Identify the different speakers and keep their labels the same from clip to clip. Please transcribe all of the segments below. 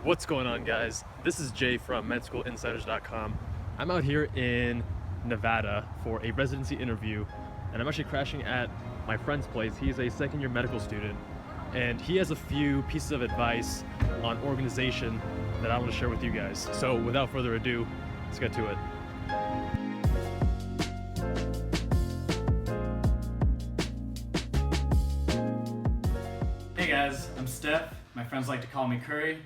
Speaker 1: What's going on, guys? This is Jay from Reminders.app. I'm out here in Nevada for a residency interview, and I'm actually crashing at my friend's place. He's a second-year medical student, and he has a few pieces of advice on organization that I want to share with you guys. So without further ado, let's get to it.
Speaker 2: Hey guys, I'm Steph. My friends like to call me Curry.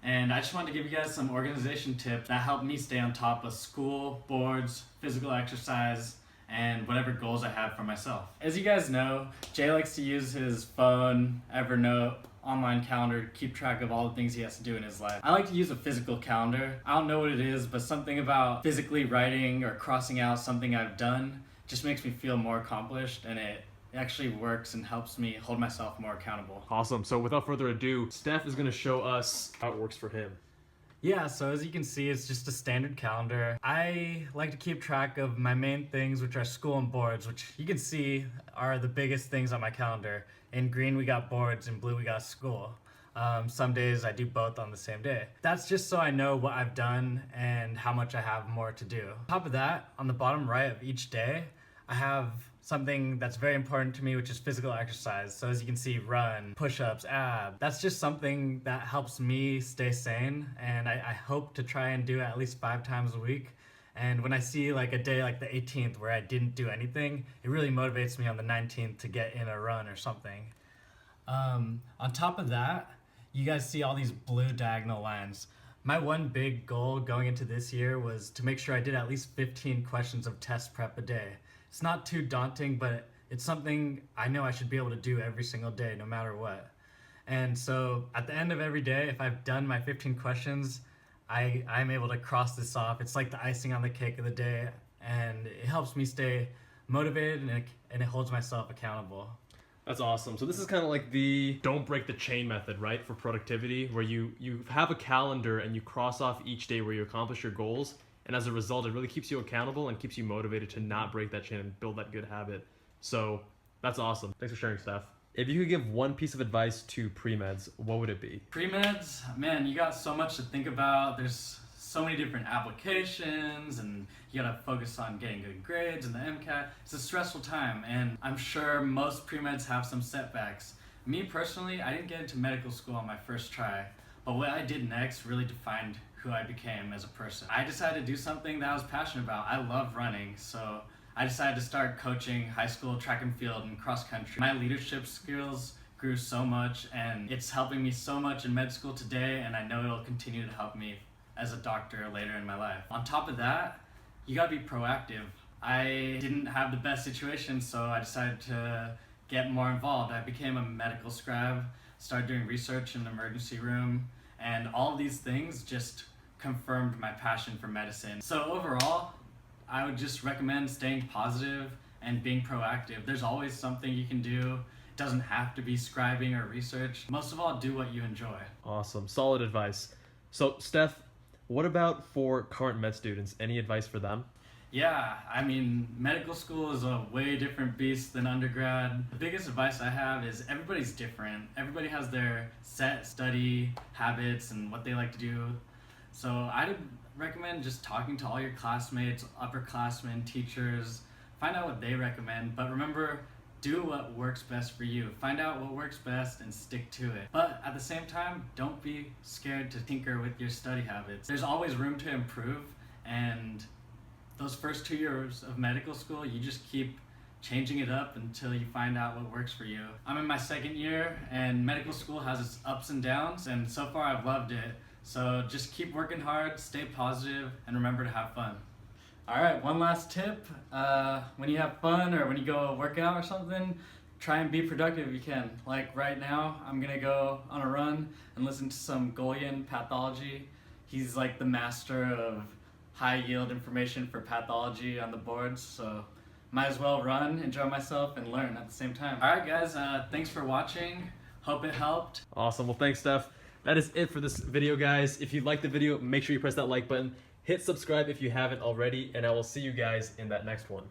Speaker 2: And I just wanted to give you guys some organization tips that help me stay on top of school, boards, physical exercise, and whatever goals I have for myself. As you guys know, Jay likes to use his phone, Evernote, online calendar to keep track of all the things he has to do in his life. I like to use a physical calendar. I don't know what it is, but something about physically writing or crossing out something I've done just makes me feel more accomplished, and it actually works and helps me hold myself more accountable.
Speaker 1: Awesome. So without further ado, Steph is going to show us how it works for him.
Speaker 2: Yeah, so as you can see, it's just a standard calendar. I like to keep track of my main things, which are school and boards, which you can see are the biggest things on my calendar. In green, we got boards, in blue, we got school. Some days I do both on the same day. That's just so I know what I've done and how much I have more to do. On top of that, on the bottom right of each day, I have something that's very important to me, which is physical exercise. So as you can see, run, push-ups, abs. That's just something that helps me stay sane, and I hope to try and do it at least 5 times a week. And when I see like a day like the 18th where I didn't do anything, it really motivates me on the 19th to get in a run or something. On top of that, you guys see all these blue diagonal lines. My one big goal going into this year was to make sure I did at least 15 questions of test prep a day. It's not too daunting, but it's something I know I should be able to do every single day, no matter what. And so at the end of every day, if I've done my 15 questions, I'm able to cross this off. It's like the icing on the cake of the day, and it helps me stay motivated, and it holds myself accountable.
Speaker 1: That's awesome. So this is kind of like the don't break the chain method, right? For productivity, where you have a calendar and you cross off each day where you accomplish your goals. And as a result, it really keeps you accountable and keeps you motivated to not break that chain and build that good habit. So that's awesome. Thanks for sharing, Steph. If you could give one piece of advice to pre-meds, what would it be?
Speaker 2: Pre-meds, man, you got so much to think about. There's so many different applications, and you gotta focus on getting good grades and the MCAT. It's a stressful time, and I'm sure most pre-meds have some setbacks. Me personally, I didn't get into medical school on my first try, but what I did next really defined who I became as a person. I decided to do something that I was passionate about. I love running, so I decided to start coaching high school track and field and cross country. My leadership skills grew so much, and it's helping me so much in med school today, and I know it'll continue to help me as a doctor later in my life. On top of that, you gotta be proactive. I didn't have the best situation, so I decided to get more involved. I became a medical scribe, started doing research in the emergency room, and all of these things just confirmed my passion for medicine. So overall, I would just recommend staying positive and being proactive. There's always something you can do. It doesn't have to be scribing or research. Most of all, do what you enjoy.
Speaker 1: Awesome. Solid advice. So, Steph, what about for current med students? Any advice for them?
Speaker 2: Yeah, I mean, medical school is a way different beast than undergrad. The biggest advice I have is everybody's different. Everybody has their set study habits and what they like to do. So I'd recommend just talking to all your classmates, upperclassmen, teachers, find out what they recommend. But remember, do what works best for you. Find out what works best and stick to it. But at the same time, don't be scared to tinker with your study habits. There's always room to improve, and those first 2 years of medical school, you just keep changing it up until you find out what works for you. I'm in my second year, and medical school has its ups and downs, and so far I've loved it. So just keep working hard, stay positive, and remember to have fun. All right, one last tip. When you have fun or when you go work out or something, try and be productive if you can. Like right now, I'm gonna go on a run and listen to some Golian pathology. He's like the master of high yield information for pathology on the boards, so might as well run, enjoy myself, and learn at the same time. All right, guys, thanks for watching. Hope it helped.
Speaker 1: Awesome. Well, thanks, Steph. That is it for this video, guys. If you liked the video, make sure you press that like button. Hit subscribe if you haven't already, and I will see you guys in that next one.